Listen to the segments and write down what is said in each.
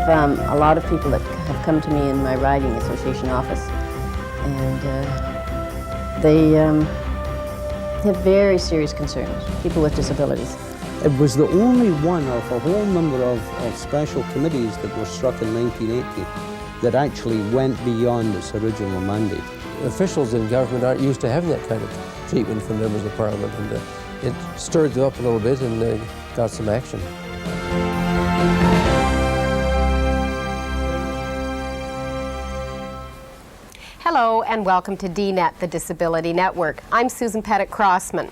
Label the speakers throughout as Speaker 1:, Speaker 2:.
Speaker 1: have a lot of people that have come to me in my riding association office, and they have very serious concerns, people with disabilities.
Speaker 2: It was the only one of a whole number of special committees that were struck in 1980 that actually went beyond its original mandate.
Speaker 3: Officials in government aren't used to having that kind of treatment from members of Parliament, and it stirred them up a little bit and they got some action.
Speaker 4: Hello and welcome to DNET, the Disability Network. I'm Susan Pettit-Crossman.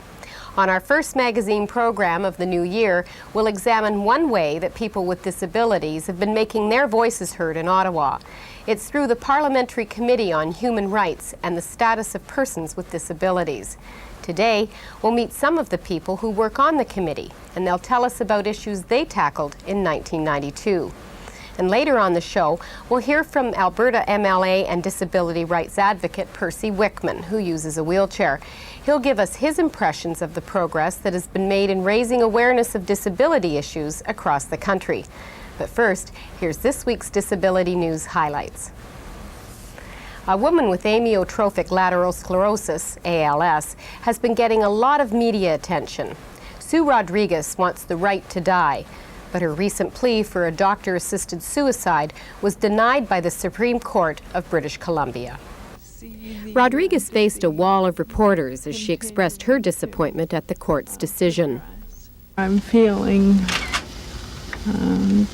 Speaker 4: On our first magazine program of the new year, we'll examine one way that people with disabilities have been making their voices heard in Ottawa. It's through the Parliamentary Committee on Human Rights and the Status of Persons with Disabilities. Today, we'll meet some of the people who work on the committee, and they'll tell us about issues they tackled in 1992. And later on the show, we'll hear from Alberta MLA and disability rights advocate Percy Wickman, who uses a wheelchair. He'll give us his impressions of the progress that has been made in raising awareness of disability issues across the country. But first, here's this week's Disability News highlights. A woman with amyotrophic lateral sclerosis, ALS, has been getting a lot of media attention. Sue Rodrigues wants the right to die, but her recent plea for a doctor-assisted suicide was denied by the Supreme Court of British Columbia. Rodrigues faced a wall of reporters as she expressed her disappointment at the court's decision.
Speaker 5: I'm feeling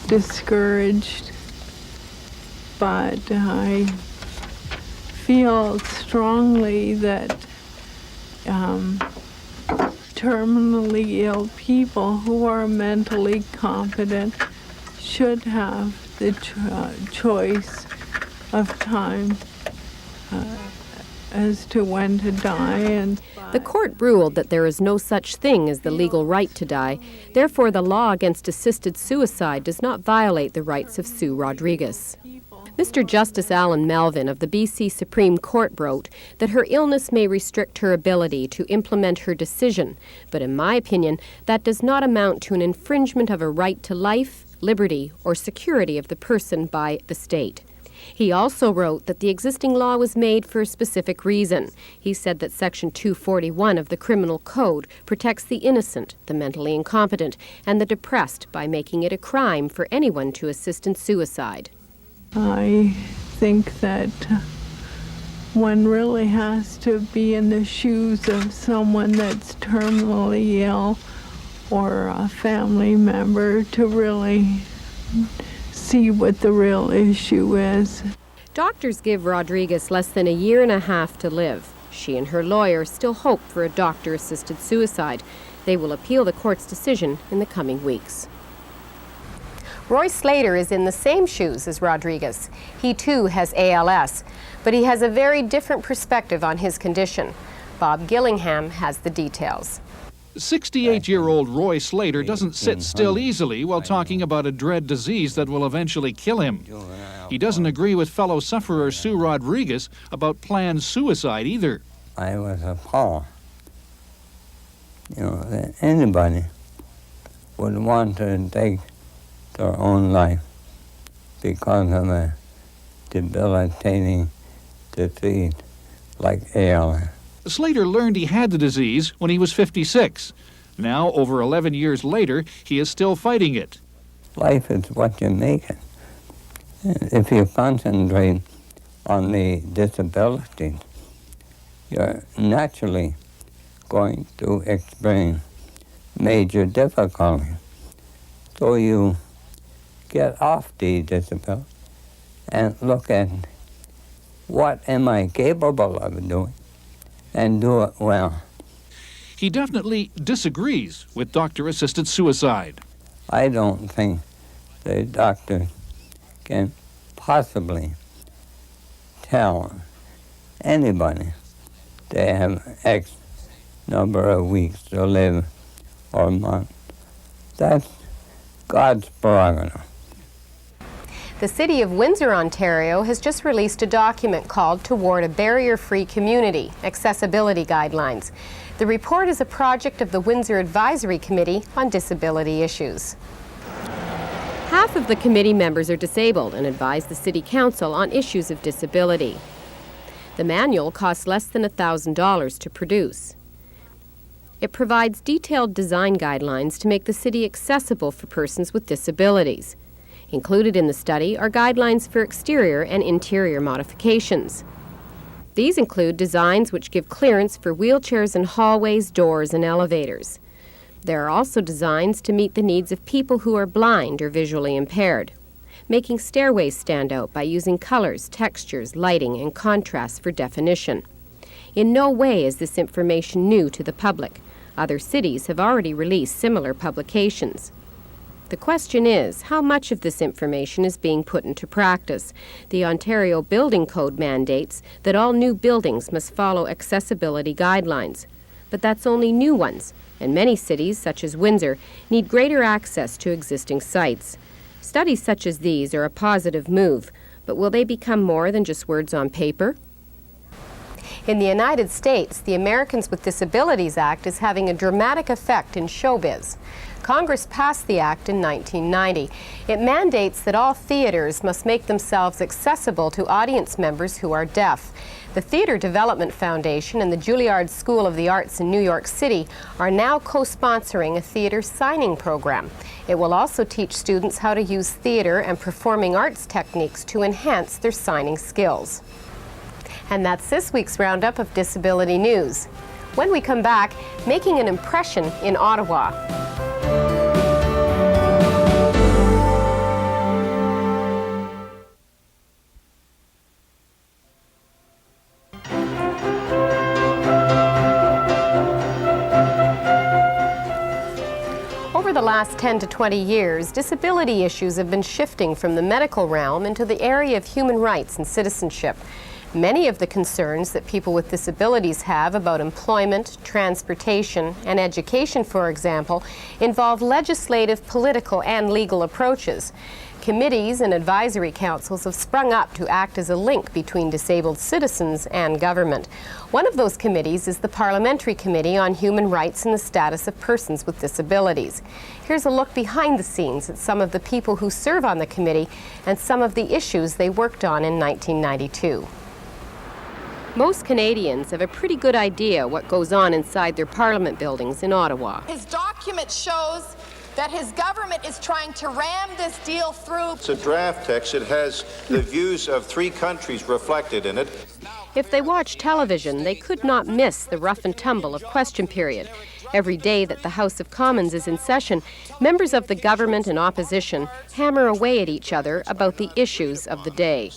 Speaker 5: discouraged, but I feel strongly that terminally ill people who are mentally competent should have the choice of time as to when to die.
Speaker 4: The court ruled that there is no such thing as the legal right to die. Therefore, the law against assisted suicide does not violate the rights of Sue Rodrigues. Mr. Justice Alan Melvin of the BC Supreme Court wrote that her illness may restrict her ability to implement her decision, but in my opinion, that does not amount to an infringement of a right to life, liberty, or security of the person by the state. He also wrote that the existing law was made for a specific reason. He said that Section 241 of the Criminal Code protects the innocent, the mentally incompetent, and the depressed by making it a crime for anyone to assist in suicide.
Speaker 5: I think that one really has to be in the shoes of someone that's terminally ill or a family member to really see what the real issue is.
Speaker 4: Doctors give Rodrigues less than a year and a half to live. She and her lawyer still hope for a doctor-assisted suicide. They will appeal the court's decision in the coming weeks. Roy Slater is in the same shoes as Rodrigues. He too has ALS, but he has a very different perspective on his condition. Bob Gillingham has the details.
Speaker 6: 68-year-old Roy Slater doesn't sit still easily while talking about a dread disease that will eventually kill him. He doesn't agree with fellow sufferer Sue Rodrigues about planned suicide either.
Speaker 7: I was appalled, that anybody would want to take their own life because of a debilitating disease like ALS.
Speaker 6: Slater learned he had the disease when he was 56. Now, over 11 years later, he is still fighting it.
Speaker 7: Life is what you make it. If you concentrate on the disabilities, you're naturally going to experience major difficulties. So you get off the disability and look at what am I capable of doing and do it well.
Speaker 6: He definitely disagrees with doctor-assisted suicide.
Speaker 7: I don't think the doctor can possibly tell anybody they have X number of weeks to live or month. That's God's prerogative.
Speaker 4: The City of Windsor, Ontario has just released a document called Toward a Barrier-Free Community, Accessibility Guidelines. The report is a project of the Windsor Advisory Committee on Disability Issues. Half of the committee members are disabled and advise the City Council on issues of disability. The manual costs less than $1,000 to produce. It provides detailed design guidelines to make the city accessible for persons with disabilities. Included in the study are guidelines for exterior and interior modifications. These include designs which give clearance for wheelchairs in hallways, doors, and elevators. There are also designs to meet the needs of people who are blind or visually impaired, making stairways stand out by using colors, textures, lighting, and contrasts for definition. In no way is this information new to the public. Other cities have already released similar publications. The question is, how much of this information is being put into practice? The Ontario Building Code mandates that all new buildings must follow accessibility guidelines. But that's only new ones, and many cities, such as Windsor, need greater access to existing sites. Studies such as these are a positive move, but will they become more than just words on paper?
Speaker 8: In the United States, the Americans with Disabilities Act is having a dramatic effect in showbiz. Congress passed the act in 1990. It mandates that all theaters must make themselves accessible to audience members who are deaf. The Theater Development Foundation and the Juilliard School of the Arts in New York City are now co-sponsoring a theater signing program. It will also teach students how to use theater and performing arts techniques to enhance their signing skills. And that's this week's roundup of disability news. When we come back, making an impression in Ottawa. Over the last 10 to 20 years, disability issues have been shifting from the medical realm into the area of human rights and citizenship. Many of the concerns that people with disabilities have about employment, transportation, and education, for example, involve legislative, political, and legal approaches. Committees and advisory councils have sprung up to act as a link between disabled citizens and government. One of those committees is the Parliamentary Committee on Human Rights and the Status of Persons with Disabilities. Here's a look behind the scenes at some of the people who serve on the committee and some of the issues they worked on in 1992. Most Canadians have a pretty good idea what goes on inside their parliament buildings in Ottawa.
Speaker 9: His document shows that his government is trying to ram this deal through.
Speaker 10: It's a draft text. It has the views of 3 countries reflected in it.
Speaker 4: If they watch television, they could not miss the rough and tumble of question period. Every day that the House of Commons is in session, members of the government and opposition hammer away at each other about the issues of the day.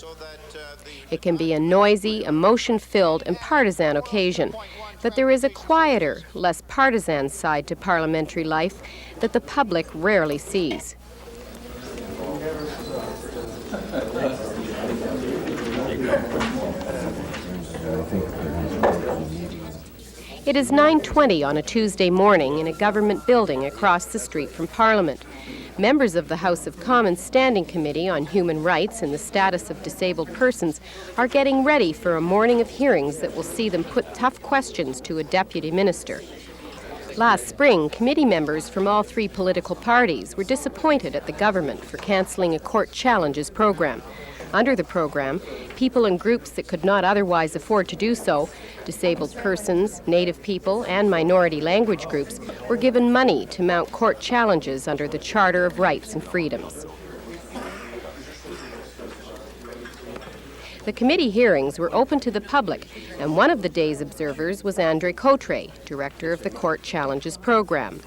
Speaker 4: It can be a noisy, emotion-filled, and partisan occasion. But there is a quieter, less partisan side to parliamentary life that the public rarely sees. It is 9:20 on a Tuesday morning in a government building across the street from Parliament. Members of the House of Commons Standing Committee on Human Rights and the Status of Disabled Persons are getting ready for a morning of hearings that will see them put tough questions to a deputy minister. Last spring, committee members from all 3 political parties were disappointed at the government for cancelling a court challenges program. Under the program, people and groups that could not otherwise afford to do so, disabled persons, Native people, and minority language groups, were given money to mount court challenges under the Charter of Rights and Freedoms. The committee hearings were open to the public, and one of the day's observers was Andre Cotre, director of the Court Challenges program.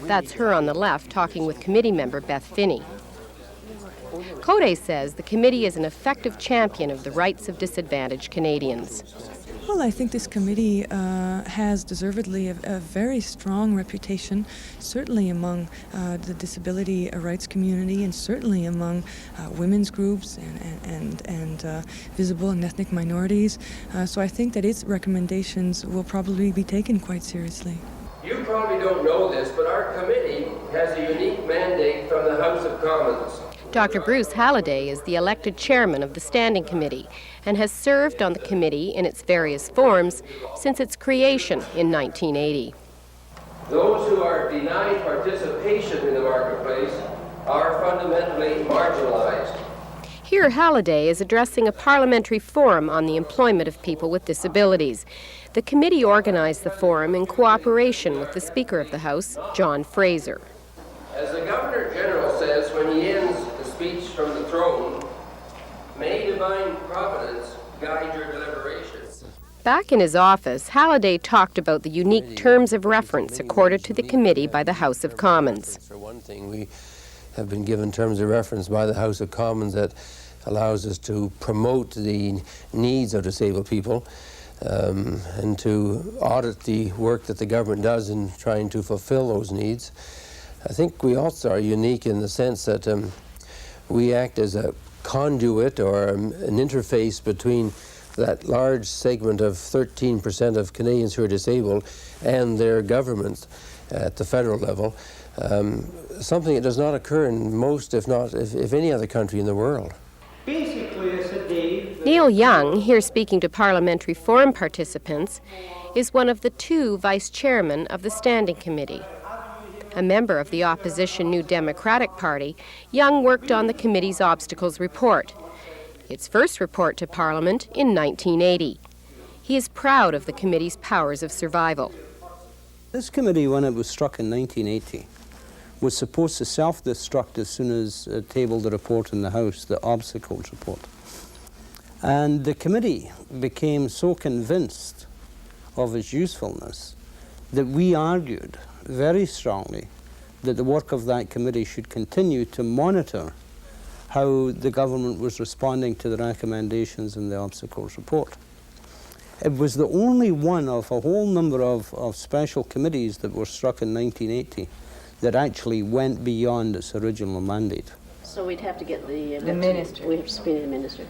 Speaker 4: That's her on the left talking with committee member Beth Finney. Cote says the committee is an effective champion of the rights of disadvantaged Canadians.
Speaker 11: Well, I think this committee has deservedly a very strong reputation, certainly among the disability rights community and certainly among women's groups and visible and ethnic minorities. So I think that its recommendations will probably be taken quite seriously.
Speaker 12: You probably don't know this, but our committee has a unique mandate from the House of Commons.
Speaker 4: Dr. Bruce Halliday is the elected chairman of the Standing Committee and has served on the committee in its various forms since its creation in 1980.
Speaker 12: Those who are denied participation in the marketplace are fundamentally marginalized.
Speaker 8: Here, Halliday is addressing a parliamentary forum on the employment of people with disabilities. The committee organized the forum in cooperation with the Speaker of the House, John Fraser.
Speaker 12: As the Governor General says when he ends the speech from the throne, may divine providence guide your deliberations.
Speaker 8: Back in his office, Halliday talked about the unique terms of reference accorded to the committee by the House of Commons.
Speaker 3: For one thing, we have been given terms of reference by the House of Commons that allows us to promote the needs of disabled people and to audit the work that the government does in trying to fulfill those needs. I think we also are unique in the sense that we act as a conduit or an interface between that large segment of 13% of Canadians who are disabled and their government at the federal level, something that does not occur in most, if not, if any other country in the world.
Speaker 13: Basically, I said, Dave...
Speaker 8: Neil Young, here speaking to parliamentary forum participants, is one of the two vice chairmen of the Standing Committee. A member of the opposition New Democratic Party, Young worked on the committee's obstacles report, its first report to Parliament in 1980. He is proud of the committee's powers of survival.
Speaker 2: This committee, when it was struck in 1980, was supposed to self-destruct as soon as it tabled the report in the House, the obstacles report. And the committee became so convinced of its usefulness that we argued very strongly that the work of that committee should continue to monitor how the government was responding to the recommendations in the obstacles report. It was the only one of a whole number of special committees that were struck in 1980 that actually went beyond its original mandate.
Speaker 1: So we'd have to get the
Speaker 8: minister.
Speaker 1: We have to subpoena the minister.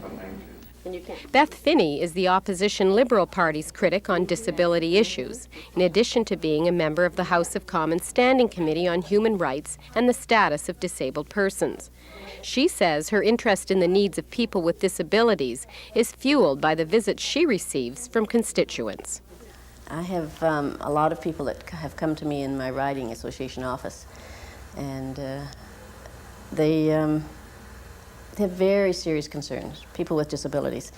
Speaker 1: And you can't.
Speaker 8: Beth Finney is the opposition Liberal Party's critic on disability issues, in addition to being a member of the House of Commons Standing Committee on Human Rights and the Status of Disabled Persons. She says her interest in the needs of people with disabilities is fueled by the visits she receives from constituents.
Speaker 1: I have a lot of people that have come to me in my riding association office, and they have very serious concerns, people with disabilities.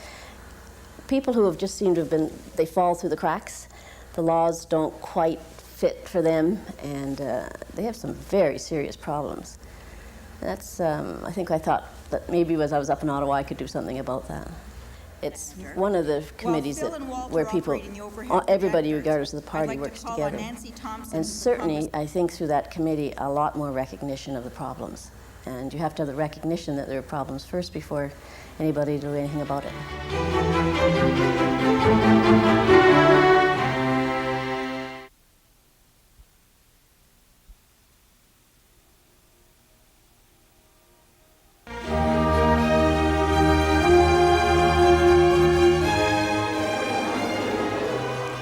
Speaker 1: People who have just seemed to have been, they fall through the cracks. The laws don't quite fit for them, and they have some very serious problems. That's, I thought that maybe as I was up in Ottawa I could do something about that. It's one of the committees where people, everybody regardless of the party, works together. And certainly, I think through that committee, a lot more recognition of the problems. And you have to have the recognition that there are problems first before anybody do anything about it.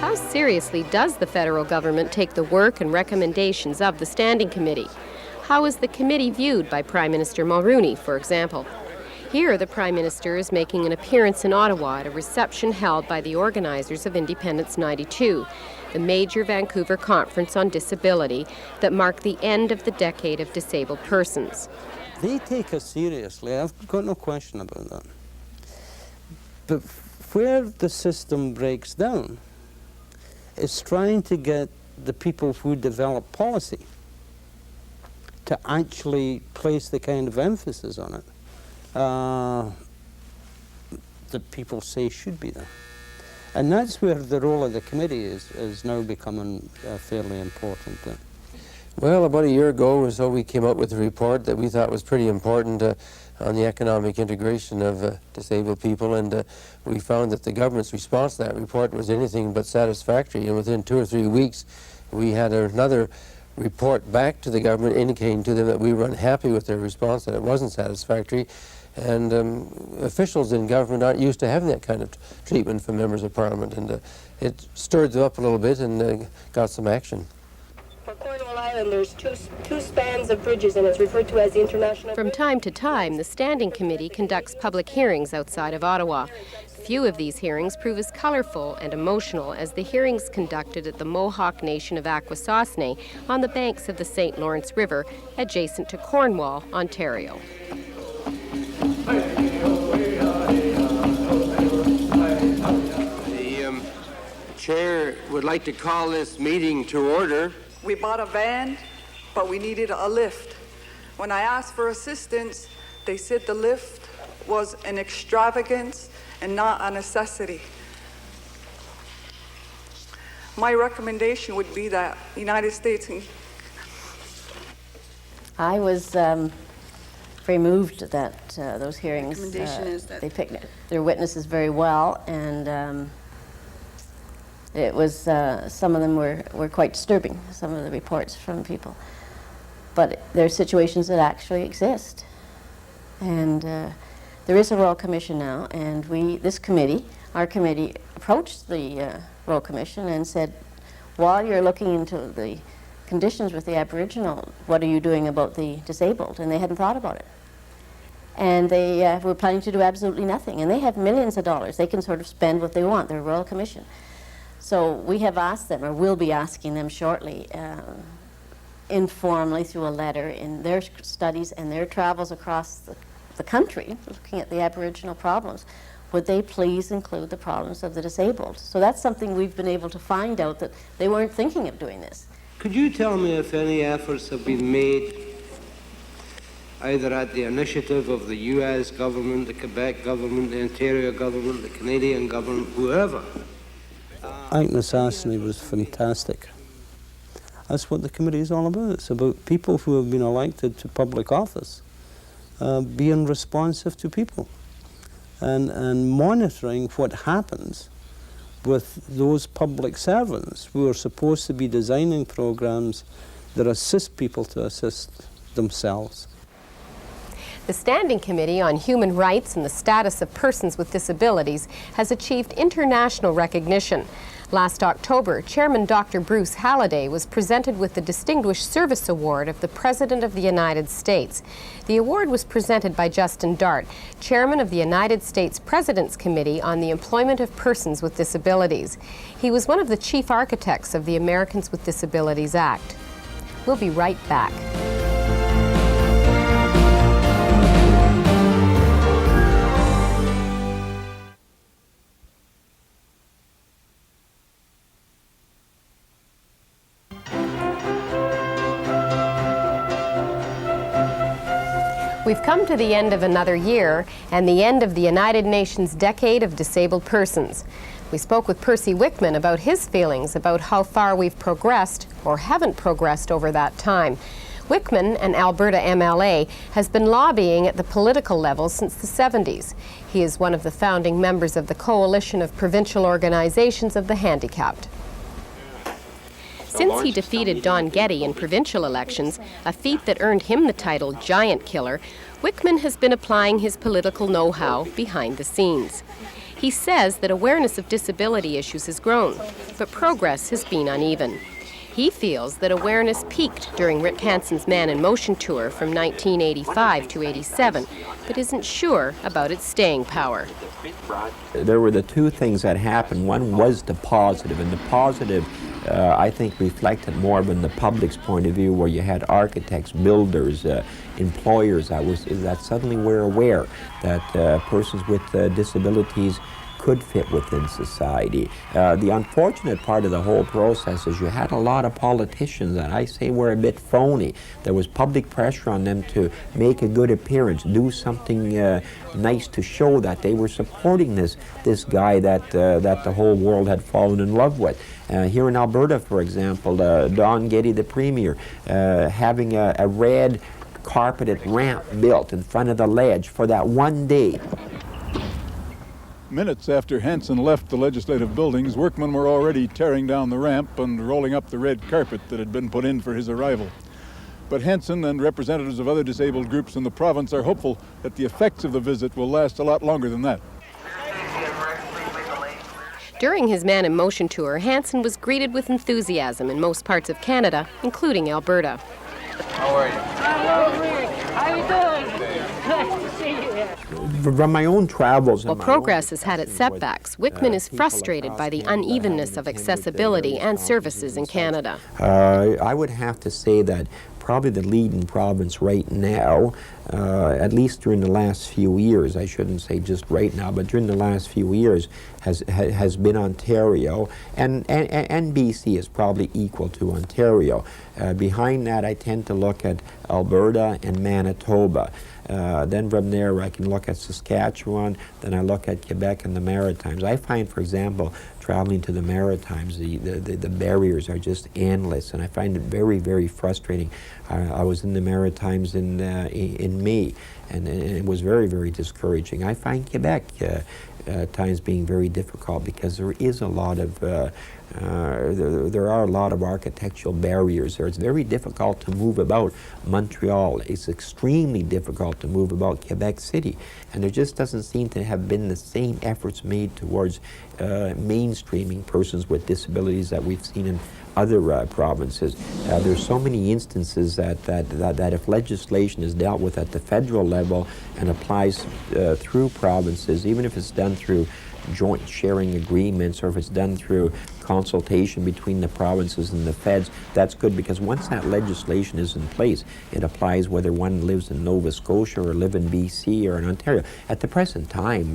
Speaker 8: How seriously does the federal government take the work and recommendations of the Standing Committee? How is the committee viewed by Prime Minister Mulroney, for example? Here, the Prime Minister is making an appearance in Ottawa at a reception held by the organizers of Independence 92, the major Vancouver conference on disability that marked the end of the decade of disabled persons.
Speaker 2: They take us seriously, I've got no question about that. But where the system breaks down is trying to get the people who develop policy to actually place the kind of emphasis on it that people say should be there. And that's where the role of the committee is now becoming fairly important.
Speaker 3: Well, about a year ago or so, we came up with a report that we thought was pretty important on the economic integration of disabled people, and we found that the government's response to that report was anything but satisfactory, and within 2 or 3 weeks we had another report back to the government indicating to them that we were unhappy with their response, that it wasn't satisfactory, and officials in government aren't used to having that kind of treatment from members of Parliament, and it stirred them up a little bit and got some action.
Speaker 8: For Cornwall Island, there's two spans of bridges, and it's referred to as the International. From time to time, the Standing Committee conducts public hearings outside of Ottawa. few of these hearings prove as colorful and emotional as the hearings conducted at the Mohawk Nation of Akwesasne on the banks of the St. Lawrence River, adjacent to Cornwall, Ontario.
Speaker 12: The chair would like to call this meeting to order.
Speaker 14: We bought a van, but we needed a lift. When I asked for assistance, they said the lift was an extravagance and not a necessity. My recommendation would be that the United States...
Speaker 1: I was very moved that those hearings,
Speaker 14: Recommendation is that
Speaker 1: they picked their witnesses very well, and it was, some of them were quite disturbing, some of the reports from people. But there are situations that actually exist. And there is a Royal Commission now, and our committee, approached the Royal Commission and said, while you're looking into the conditions with the Aboriginal, what are you doing about the disabled? And they hadn't thought about it. And they were planning to do absolutely nothing. And they have millions of dollars. They can sort of spend what they want. They're a Royal Commission. So we have asked them, or will be asking them shortly, informally through a letter, in their studies and their travels across the country, looking at the Aboriginal problems, would they please include the problems of the disabled? So that's something we've been able to find out, that they weren't thinking of doing this.
Speaker 2: Could you tell me if any efforts have been made, either at the initiative of the US government, the Quebec government, the Ontario government, the Canadian government, whoever? Akwesasne was fantastic. That's what the committee is all about. It's about people who have been elected to public office being responsive to people and monitoring what happens with those public servants who are supposed to be designing programs that assist people to assist themselves.
Speaker 8: The Standing Committee on Human Rights and the Status of Persons with Disabilities has achieved international recognition. Last October, Chairman Dr. Bruce Halliday was presented with the Distinguished Service Award of the President of the United States. The award was presented by Justin Dart, Chairman of the United States President's Committee on the Employment of Persons with Disabilities. He was one of the chief architects of the Americans with Disabilities Act. We'll be right back. We've come to the end of another year and the end of the United Nations Decade of Disabled Persons. We spoke with Percy Wickman about his feelings about how far we've progressed or haven't progressed over that time. Wickman, an Alberta MLA, has been lobbying at the political level since the 70s. He is one of the founding members of the Coalition of Provincial Organizations of the Handicapped. Since he defeated Don Getty in provincial elections, a feat that earned him the title Giant Killer, Wickman has been applying his political know-how behind the scenes. He says that awareness of disability issues has grown, but progress has been uneven. He feels that awareness peaked during Rick Hansen's Man in Motion tour from 1985 to 87, but isn't sure about its staying power.
Speaker 15: There were the two things that happened. One was the positive, and the positive I think reflected more from the public's point of view, where you had architects, builders, employers that suddenly were aware that persons with disabilities could fit within society. The unfortunate part of the whole process is you had a lot of politicians that I say were a bit phony. There was public pressure on them to make a good appearance, do something nice to show that they were supporting this guy that the whole world had fallen in love with. Here in Alberta, for example, Don Getty, the Premier, having a red carpeted ramp built in front of the ledge for that one day.
Speaker 16: Minutes after Hansen left the legislative buildings, workmen were already tearing down the ramp and rolling up the red carpet that had been put in for his arrival. But Hansen and representatives of other disabled groups in the province are hopeful that the effects of the visit will last a lot longer than that.
Speaker 8: During his Man in Motion tour, Hansen was greeted with enthusiasm in most parts of Canada, including Alberta.
Speaker 12: How are you?
Speaker 13: How are you doing? Nice to see you here.
Speaker 15: From my own travels...
Speaker 8: While progress has had its setbacks, Wickman is frustrated by the unevenness of accessibility and services in Canada.
Speaker 15: I would have to say that probably the leading province right now, at least during the last few years, I shouldn't say just right now, but during the last few years, has been Ontario, and BC is probably equal to Ontario. Behind that, I tend to look at Alberta and Manitoba. Then from there, I can look at Saskatchewan, then I look at Quebec and the Maritimes. I find, for example, traveling to the Maritimes, the barriers are just endless, and I find it very, very frustrating. I was in the Maritimes in May, and it was very, very discouraging. I find Quebec times being very difficult because there is a lot of there are a lot of architectural barriers there. It's very difficult to move about Montreal. It's extremely difficult to move about Quebec City. And there just doesn't seem to have been the same efforts made towards mainstreaming persons with disabilities that we've seen in other provinces. There's so many instances that if legislation is dealt with at the federal level and applies through provinces, even if it's done through joint sharing agreements or if it's done through consultation between the provinces and the feds, that's good, because once that legislation is in place, it applies whether one lives in Nova Scotia or live in BC or in Ontario. At the present time,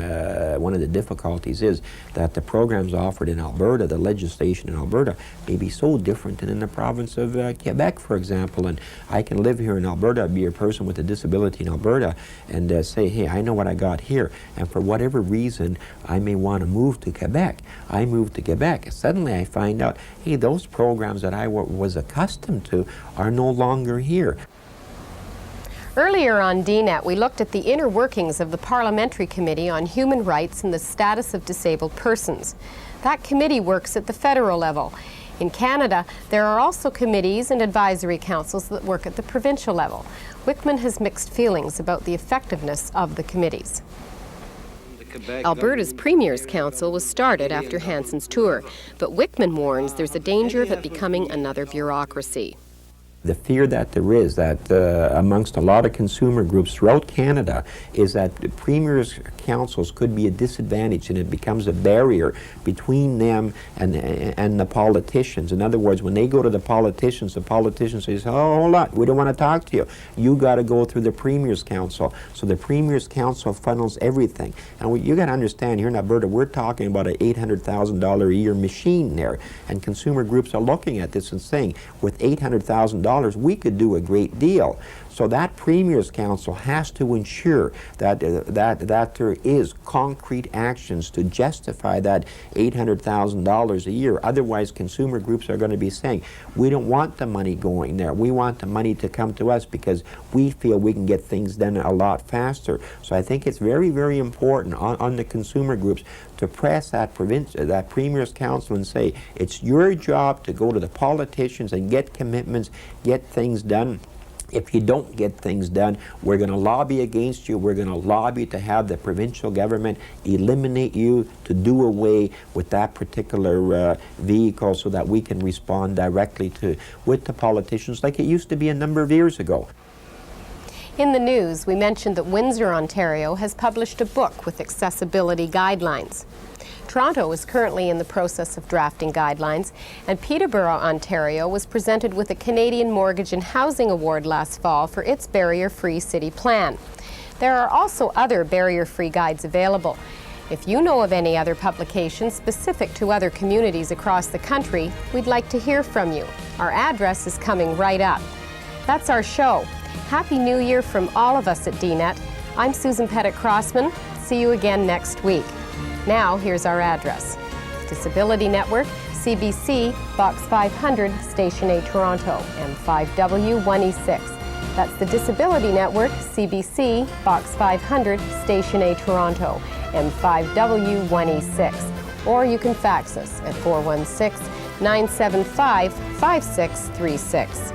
Speaker 15: one of the difficulties is that the programs offered in Alberta, the legislation in Alberta, may be so different than in the province of Quebec, for example. And I can live here in Alberta, be a person with a disability in Alberta, and say, hey, I know what I got here, and for whatever reason, I may want to move to Quebec. I move to Quebec. Suddenly I find out, hey, those programs that I was accustomed to are no longer here.
Speaker 8: Earlier on DNet, we looked at the inner workings of the Parliamentary Committee on Human Rights and the Status of Disabled Persons. That committee works at the federal level. In Canada, there are also committees and advisory councils that work at the provincial level. Wickman has mixed feelings about the effectiveness of the committees. Alberta's Premier's Council was started after Hanson's tour, but Wickman warns there's a danger of it becoming another bureaucracy.
Speaker 15: The fear that there is that amongst a lot of consumer groups throughout Canada is that the Premier's councils could be a disadvantage, and it becomes a barrier between them and the politicians. In other words, when they go to the politicians say, oh, hold on, we don't want to talk to you. You got to go through the Premier's Council. So the Premier's Council funnels everything. And you got to understand, here in Alberta, we're talking about an $800,000 a year machine there. And consumer groups are looking at this and saying, with $800,000, we could do a great deal. So that Premier's Council has to ensure that there is concrete actions to justify that $800,000 a year. Otherwise, consumer groups are going to be saying, we don't want the money going there. We want the money to come to us because we feel we can get things done a lot faster. So I think it's very, very important on the consumer groups to press that Premier's Council and say, it's your job to go to the politicians and get commitments, get things done. If you don't get things done, we're going to lobby against you. We're going to lobby to have the provincial government eliminate you, to do away with that particular vehicle so that we can respond directly with the politicians like it used to be a number of years ago.
Speaker 8: In the news, we mentioned that Windsor, Ontario has published a book with accessibility guidelines. Toronto is currently in the process of drafting guidelines, and Peterborough, Ontario was presented with a Canadian Mortgage and Housing Award last fall for its barrier-free city plan. There are also other barrier-free guides available. If you know of any other publications specific to other communities across the country, we'd like to hear from you. Our address is coming right up. That's our show. Happy New Year from all of us at DNet. I'm Susan Pettit-Crossman. See you again next week. Now, here's our address. Disability Network, CBC, Box 500, Station A, Toronto, M5W1E6. That's the Disability Network, CBC, Box 500, Station A, Toronto, M5W1E6. Or you can fax us at 416-975-5636.